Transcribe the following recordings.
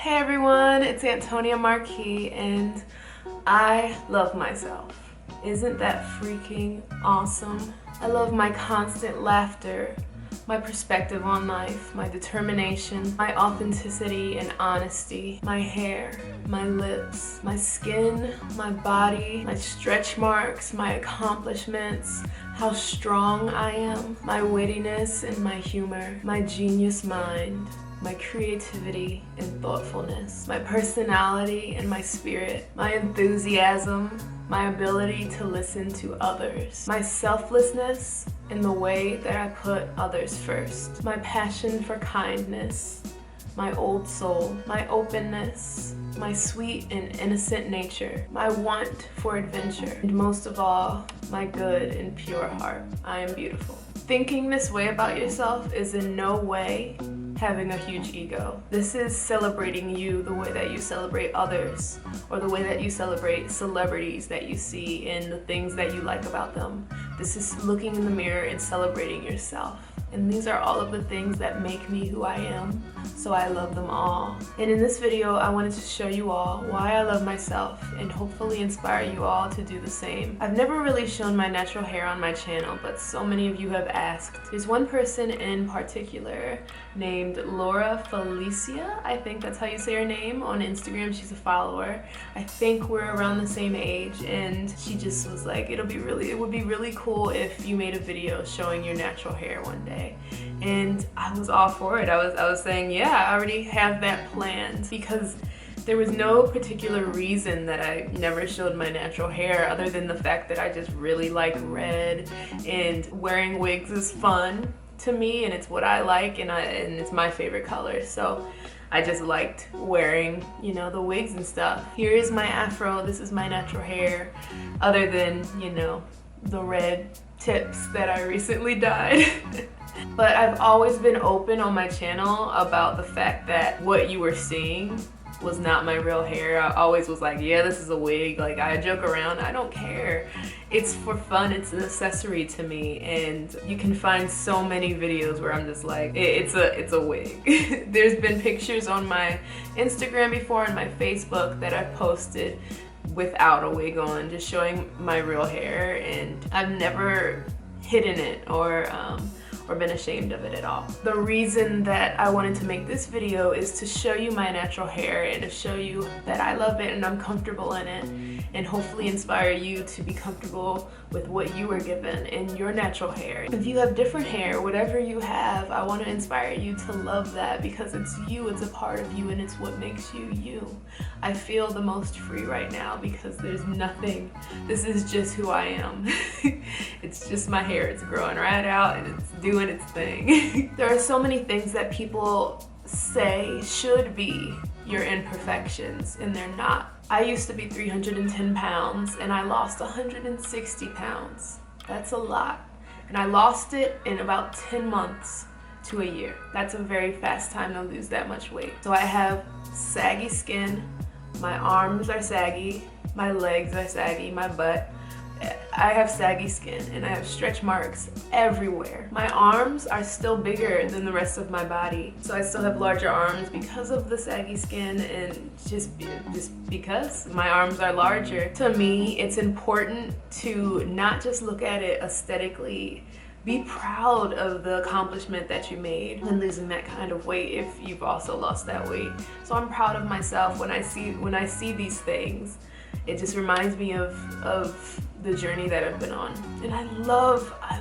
Hey everyone, it's Antonia Marquis and I love myself. Isn't that freaking awesome? I love my constant laughter, my perspective on life, my determination, my authenticity and honesty, my hair, my lips, my skin, my body, my stretch marks, my accomplishments, how strong I am, my wittiness and my humor, my genius mind, my creativity and thoughtfulness, my personality and my spirit, my enthusiasm, my ability to listen to others, my selflessness and the way that I put others first, my passion for kindness, my old soul, my openness, my sweet and innocent nature, my want for adventure, and most of all, my good and pure heart. I am beautiful. Thinking this way about yourself is in no way having a huge ego. This is celebrating you the way that you celebrate others, or the way that you celebrate celebrities that you see and the things that you like about them. This is looking in the mirror and celebrating yourself. And these are all of the things that make me who I am, so I love them all. And in this video, I wanted to show you all why I love myself and hopefully inspire you all to do the same. I've never really shown my natural hair on my channel, but so many of you have asked. There's one person in particular named Laura Felicia, I think that's how you say her name, on Instagram. She's a follower. I think we're around the same age, and she just was like, it would be really cool if you made a video showing your natural hair one day. And I was all for it. I was saying, yeah, I already have that planned, because there was no particular reason that I never showed my natural hair other than the fact that I just really like red, and wearing wigs is fun to me, and it's what I like, and it's my favorite color. So I just liked wearing, you know, the wigs and stuff. Here is my afro. This is my natural hair, other than, you know, the red tips that I recently dyed. But I've always been open on my channel about the fact that what you were seeing was not my real hair. I always was like, yeah, this is a wig. Like, I joke around, I don't care. It's for fun, it's an accessory to me, and you can find so many videos where I'm just like, it's a wig. There's been pictures on my Instagram before and my Facebook that I've posted without a wig on, just showing my real hair, and I've never hidden it or been ashamed of it at all. The reason that I wanted to make this video is to show you my natural hair and to show you that I love it and I'm comfortable in it, and hopefully inspire you to be comfortable with what you were given in your natural hair. If you have different hair, whatever you have, I want to inspire you to love that, because it's you, it's a part of you, and it's what makes you you. I feel the most free right now because there's nothing, this is just who I am. It's just my hair, it's growing right out and it's doing its thing. There are so many things that people say should be your imperfections, and they're not. I used to be 310 pounds and I lost 160 pounds. That's a lot. And I lost it in about 10 months to a year. That's a very fast time to lose that much weight. So I have saggy skin, my arms are saggy, my legs are saggy, my butt. I have saggy skin and I have stretch marks everywhere. My arms are still bigger than the rest of my body. So I still have larger arms because of the saggy skin, and just because my arms are larger. To me, it's important to not just look at it aesthetically. Be proud of the accomplishment that you made when losing that kind of weight, if you've also lost that weight. So I'm proud of myself when I see these things. It just reminds me of the journey that I've been on. And I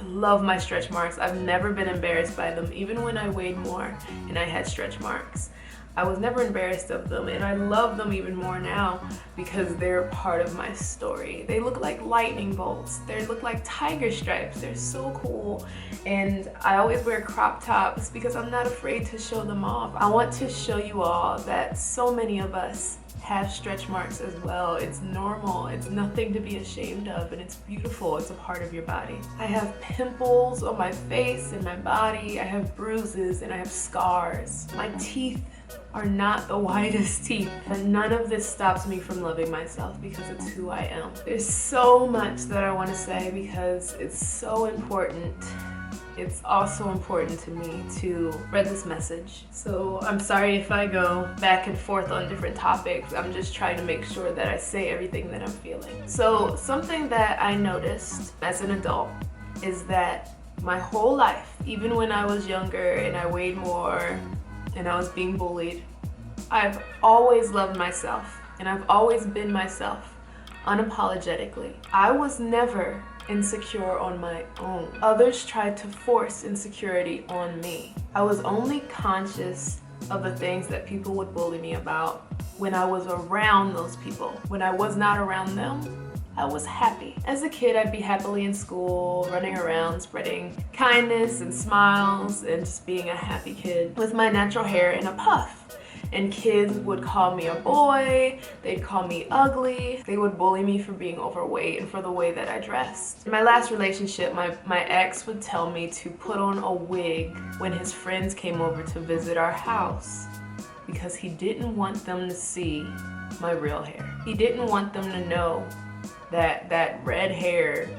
love my stretch marks. I've never been embarrassed by them, even when I weighed more and I had stretch marks. I was never embarrassed of them, and I love them even more now because they're part of my story. They look like lightning bolts. They look like tiger stripes. They're so cool. And I always wear crop tops because I'm not afraid to show them off. I want to show you all that so many of us have stretch marks as well. It's normal, it's nothing to be ashamed of, and it's beautiful. It's a part of your body. I have pimples on my face and my body. I have bruises and I have scars. My teeth are not the whitest teeth, and none of this stops me from loving myself because it's who I am. There's so much that I want to say because it's so important it's also important to me to spread this message. So I'm sorry if I go back and forth on different topics. I'm just trying to make sure that I say everything that I'm feeling. So something that I noticed as an adult is that my whole life, even when I was younger and I weighed more and I was being bullied, I've always loved myself and I've always been myself unapologetically. I was never insecure on my own. Others tried to force insecurity on me. I was only conscious of the things that people would bully me about when I was around those people. When I was not around them, I was happy. As a kid, I'd be happily in school, running around, spreading kindness and smiles, and just being a happy kid with my natural hair in a puff. And kids would call me a boy, they'd call me ugly, they would bully me for being overweight and for the way that I dressed. In my last relationship, my ex would tell me to put on a wig when his friends came over to visit our house because he didn't want them to see my real hair. He didn't want them to know that red hair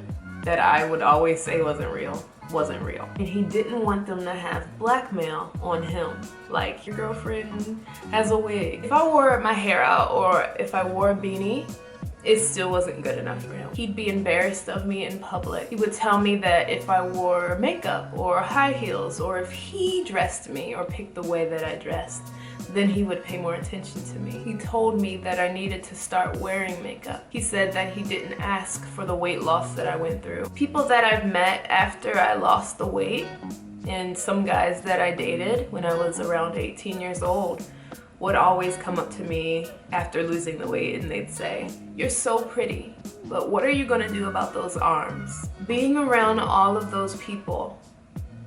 that I would always say wasn't real. And he didn't want them to have blackmail on him, like your girlfriend has a wig. If I wore my hair out or if I wore a beanie, it still wasn't good enough for him. He'd be embarrassed of me in public. He would tell me that if I wore makeup or high heels or if he dressed me or picked the way that I dressed, then he would pay more attention to me. He told me that I needed to start wearing makeup. He said that he didn't ask for the weight loss that I went through. People that I've met after I lost the weight, and some guys that I dated when I was around 18 years old, would always come up to me after losing the weight and they'd say, "You're so pretty, but what are you gonna do about those arms?" Being around all of those people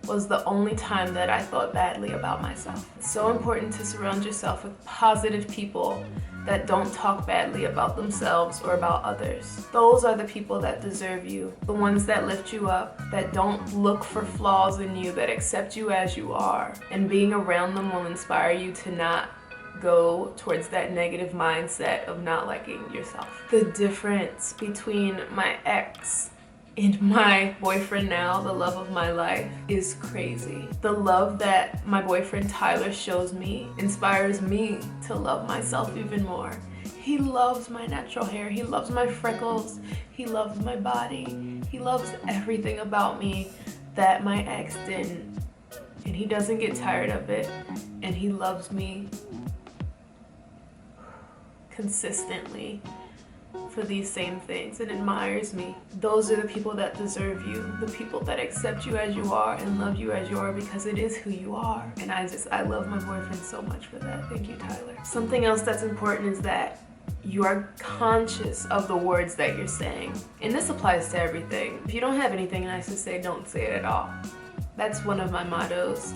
was the only time that I thought badly about myself. It's so important to surround yourself with positive people that don't talk badly about themselves or about others. Those are the people that deserve you, the ones that lift you up, that don't look for flaws in you, that accept you as you are. And being around them will inspire you to not go towards that negative mindset of not liking yourself. The difference between my ex and my boyfriend now, the love of my life, is crazy. The love that my boyfriend Tyler shows me inspires me to love myself even more. He loves my natural hair, he loves my freckles, he loves my body, he loves everything about me that my ex didn't. And he doesn't get tired of it, and he loves me consistently for these same things and admires me. Those are the people that deserve you, the people that accept you as you are and love you as you are, because it is who you are. And I love my boyfriend so much for that. Thank you, Tyler. Something else that's important is that you are conscious of the words that you're saying. And this applies to everything. If you don't have anything nice to say, don't say it at all. That's one of my mottos.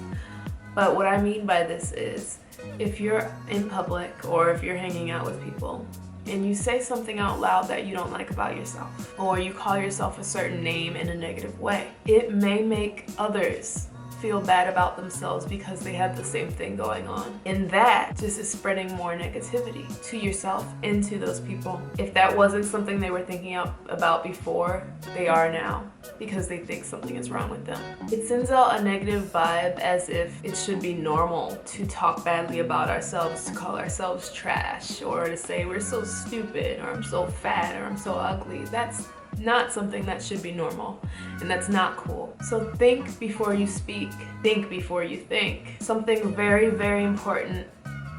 But what I mean by this is, if you're in public or if you're hanging out with people and you say something out loud that you don't like about yourself, or you call yourself a certain name in a negative way, it may make others feel bad about themselves because they have the same thing going on. And that just is spreading more negativity to yourself and to those people. If that wasn't something they were thinking about before, they are now, because they think something is wrong with them. It sends out a negative vibe as if it should be normal to talk badly about ourselves, to call ourselves trash, or to say we're so stupid, or I'm so fat, or I'm so ugly. That's not something that should be normal, and that's not cool. So think before you speak, think before you think. Something very, very important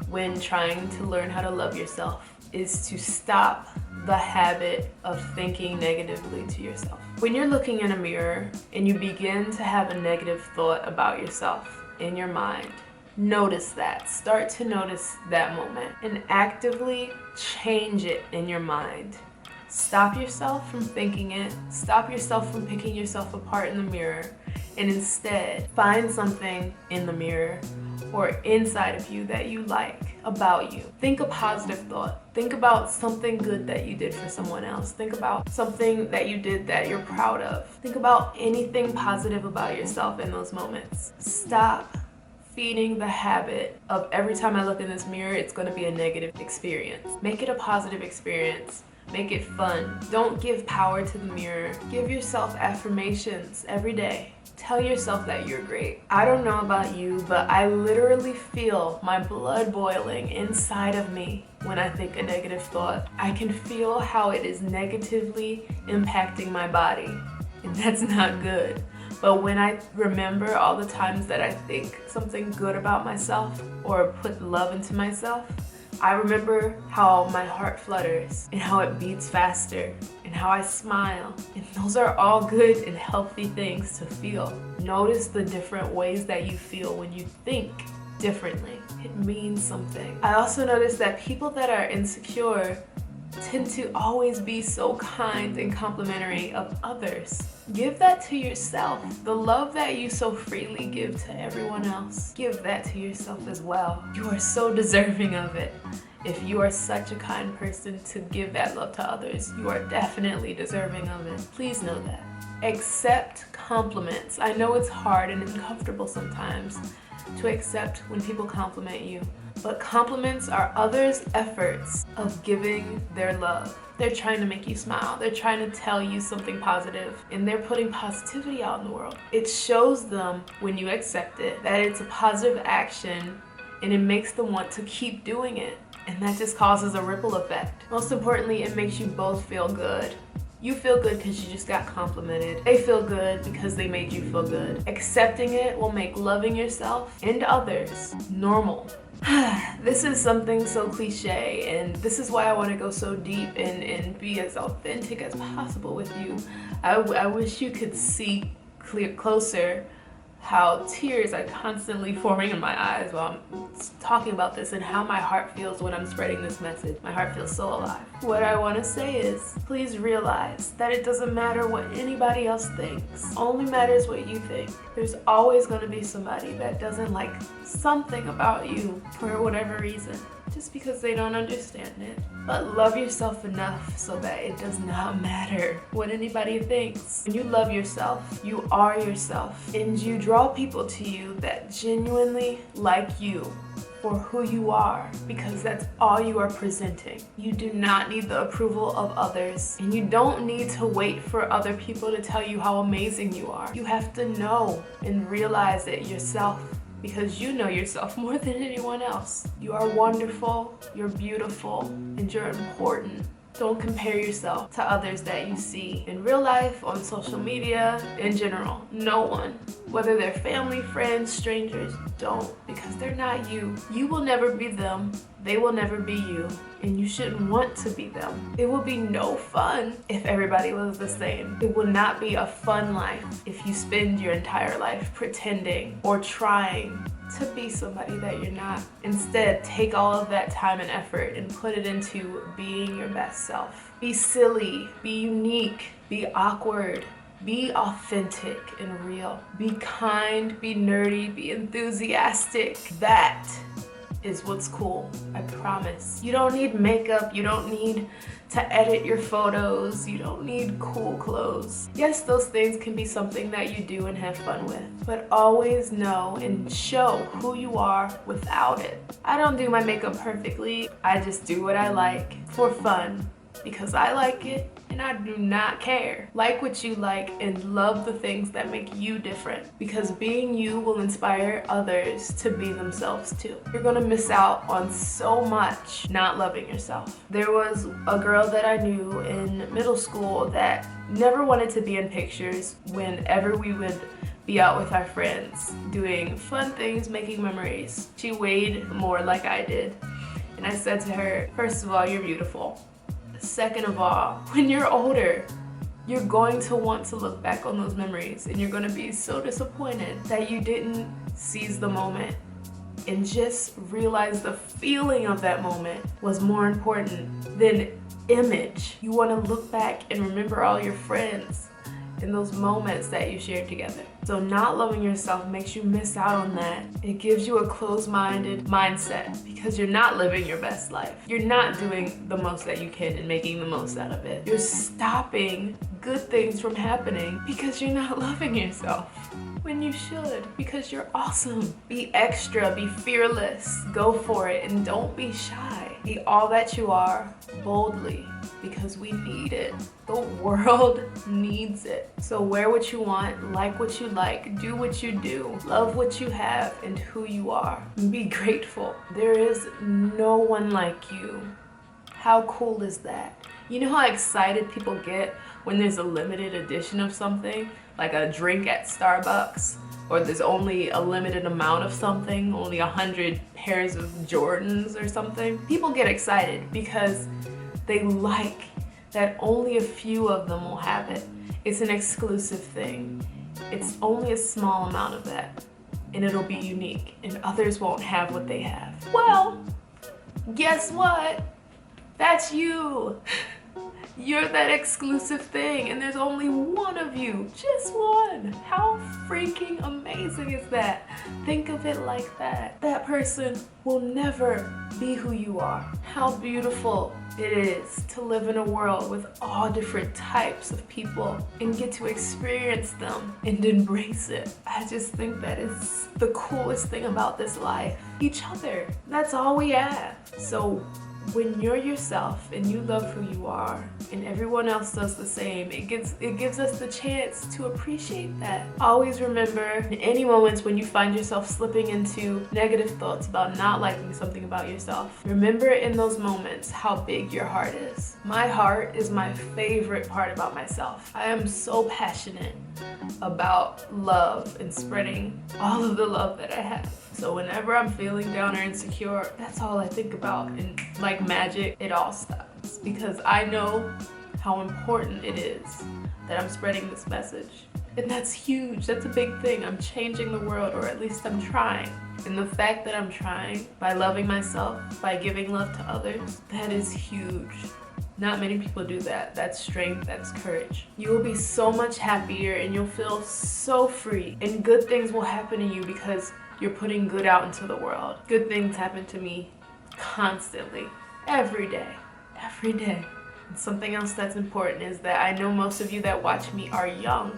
when trying to learn how to love yourself is to stop the habit of thinking negatively to yourself. When you're looking in a mirror and you begin to have a negative thought about yourself in your mind, notice that. Start to notice that moment and actively change it in your mind. Stop yourself from thinking it. Stop yourself from picking yourself apart in the mirror, and instead find something in the mirror or inside of you that you like about you. Think a positive thought. Think about something good that you did for someone else. Think about something that you did that you're proud of. Think about anything positive about yourself in those moments. Stop feeding the habit of every time I look in this mirror, it's going to be a negative experience. Make it a positive experience. Make it fun. Don't give power to the mirror. Give yourself affirmations every day. Tell yourself that you're great. I don't know about you, but I literally feel my blood boiling inside of me when I think a negative thought. I can feel how it is negatively impacting my body, and that's not good. But when I remember all the times that I think something good about myself or put love into myself, I remember how my heart flutters and how it beats faster and how I smile. And those are all good and healthy things to feel. Notice the different ways that you feel when you think differently. It means something. I also noticed that people that are insecure tend to always be so kind and complimentary of others. Give that to yourself. The love that you so freely give to everyone else, give that to yourself as well. You are so deserving of it. If you are such a kind person to give that love to others, you are definitely deserving of it. Please know that. Accept compliments. I know it's hard and uncomfortable sometimes to accept when people compliment you, but compliments are others' efforts of giving their love. They're trying to make you smile. They're trying to tell you something positive, and they're putting positivity out in the world. It shows them, when you accept it, that it's a positive action, and it makes them want to keep doing it. And that just causes a ripple effect. Most importantly, it makes you both feel good. You feel good because you just got complimented. They feel good because they made you feel good. Accepting it will make loving yourself and others normal. This is something so cliche, and this is why I want to go so deep and be as authentic as possible with you. I wish you could see closer how tears are constantly forming in my eyes while I'm talking about this, and how my heart feels when I'm spreading this message. My heart feels so alive. What I want to say is, please realize that it doesn't matter what anybody else thinks. Only matters what you think. There's always going to be somebody that doesn't like something about you for whatever reason, just because they don't understand it. But love yourself enough so that it does not matter what anybody thinks. When you love yourself, you are yourself, and you draw people to you that genuinely like you for who you are, because that's all you are presenting. You do not need the approval of others, and you don't need to wait for other people to tell you how amazing you are. You have to know and realize it yourself, because you know yourself more than anyone else. You are wonderful, you're beautiful, and you're important. Don't compare yourself to others that you see in real life, on social media, in general. No one, whether they're family, friends, strangers, don't, because they're not you. You will never be them. They will never be you, and you shouldn't want to be them. It will be no fun if everybody was the same. It will not be a fun life if you spend your entire life pretending or trying to be somebody that you're not. Instead, take all of that time and effort and put it into being your best self. Be silly, be unique, be awkward, be authentic and real. Be kind, be nerdy, be enthusiastic. That is what's cool, I promise. You don't need makeup, you don't need to edit your photos, you don't need cool clothes. Yes, those things can be something that you do and have fun with, but always know and show who you are without it. I don't do my makeup perfectly, I just do what I like for fun, because I like it and I do not care. Like what you like and love the things that make you different, because being you will inspire others to be themselves too. You're gonna miss out on so much not loving yourself. There was a girl that I knew in middle school that never wanted to be in pictures whenever we would be out with our friends, doing fun things, making memories. She weighed more like I did. And I said to her, first of all, you're beautiful. Second of all, when you're older, you're going to want to look back on those memories, and you're going to be so disappointed that you didn't seize the moment and just realize the feeling of that moment was more important than image. You want to look back and remember all your friends and those moments that you shared together. So not loving yourself makes you miss out on that. It gives you a closed-minded mindset, because you're not living your best life. You're not doing the most that you can and making the most out of it. You're stopping good things from happening because you're not loving yourself when you should, because you're awesome. Be extra, be fearless, go for it, and don't be shy. Be all that you are boldly, because we need it. The world needs it. So wear what you want, like what you like, do what you do, love what you have and who you are, and be grateful. There is no one like you. How cool is that? You know how excited people get when there's a limited edition of something, like a drink at Starbucks, or there's only a limited amount of something, only 100 pairs of Jordans or something? People get excited because they like that only a few of them will have it. It's an exclusive thing. It's only a small amount of that, and it'll be unique, and others won't have what they have. Well, guess what? That's you. You're that exclusive thing, and there's only one of you, just one. How freaking amazing is that? Think of it like that. That person will never be who you are. How beautiful it is to live in a world with all different types of people and get to experience them and embrace it. I just think that is the coolest thing about this life. Each other. That's all we have. So when you're yourself and you love who you are and everyone else does the same, it gives us the chance to appreciate that. Always remember, in any moments when you find yourself slipping into negative thoughts about not liking something about yourself, remember in those moments how big your heart is. My heart is my favorite part about myself. I am so passionate about love and spreading all of the love that I have. So whenever I'm feeling down or insecure, that's all I think about, and like magic, it all stops, because I know how important it is that I'm spreading this message. And that's huge. That's a big thing. I'm changing the world, or at least I'm trying. And the fact that I'm trying by loving myself, by giving love to others, that is huge. Not many people do that. That's strength, that's courage. You will be so much happier and you'll feel so free, and good things will happen to you because you're putting good out into the world. Good things happen to me constantly, every day. And something else that's important is that I know most of you that watch me are young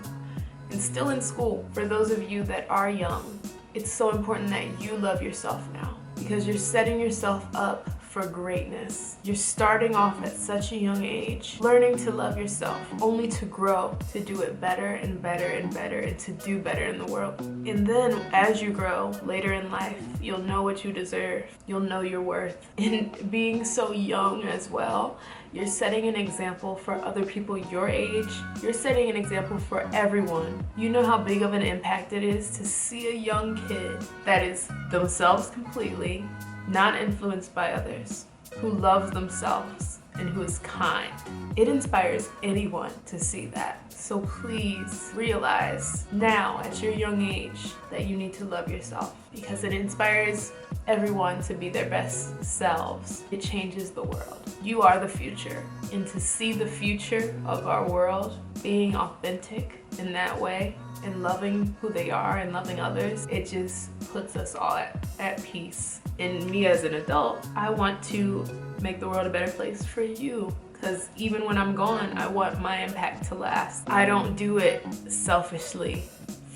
and still in school. For those of you that are young, it's so important that you love yourself now, because you're setting yourself up for greatness. You're starting off at such a young age, learning to love yourself, only to grow, to do it better and better and better, and to do better in the world. And then as you grow later in life, you'll know what you deserve. You'll know your worth. And being so young as well, you're setting an example for other people your age. You're setting an example for everyone. You know how big of an impact it is to see a young kid that is themselves completely, not influenced by others, who loves themselves and who is kind. It inspires anyone to see that. So please realize now at your young age that you need to love yourself, because it inspires everyone to be their best selves. It changes the world. You are the future, and to see the future of our world being authentic in that way and loving who they are and loving others, it just puts us all at peace. And me as an adult, I want to make the world a better place for you, because even when I'm gone, I want my impact to last. I don't do it selfishly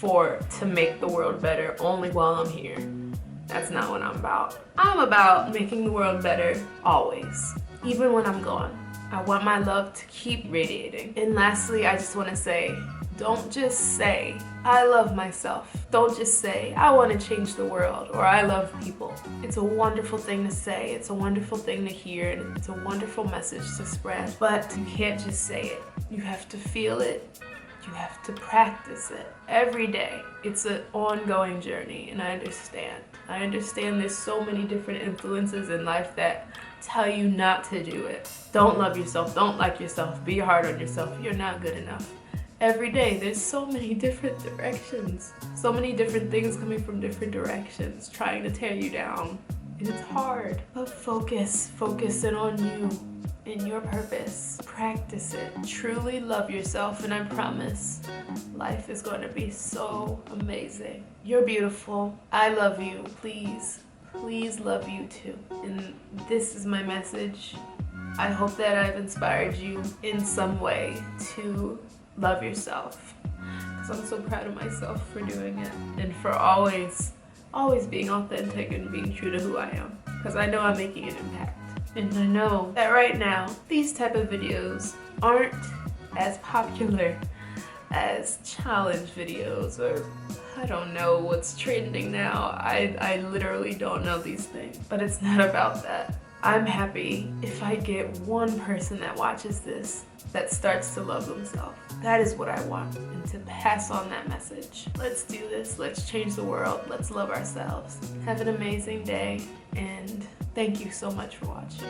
to make the world better only while I'm here. That's not what I'm about. I'm about making the world better always, even when I'm gone. I want my love to keep radiating. And lastly, I just want to say, don't just say, I love myself. Don't just say, I want to change the world, or I love people. It's a wonderful thing to say. It's a wonderful thing to hear, and it's a wonderful message to spread. But you can't just say it. You have to feel it. You have to practice it every day. It's an ongoing journey, and I understand. I understand there's so many different influences in life that tell you not to do it. Don't love yourself. Don't like yourself. Be hard on yourself. You're not good enough. Every day, there's so many different directions. So many different things coming from different directions, trying to tear you down. And it's hard. But focus in on you and your purpose. Practice it. Truly love yourself, and I promise life is going to be so amazing. You're beautiful. I love you. Please love you too. And this is my message. I hope that I've inspired you in some way to love yourself, because I'm so proud of myself for doing it, and for always being authentic and being true to who I am, because I know I'm making an impact. And I know that right now these type of videos aren't as popular, as challenge videos or I don't know what's trending now. I literally don't know these things, but it's not about that. I'm happy if I get one person that watches this that starts to love themselves. That is what I want, and to pass on that message. Let's do this, let's change the world, let's love ourselves. Have an amazing day, and thank you so much for watching.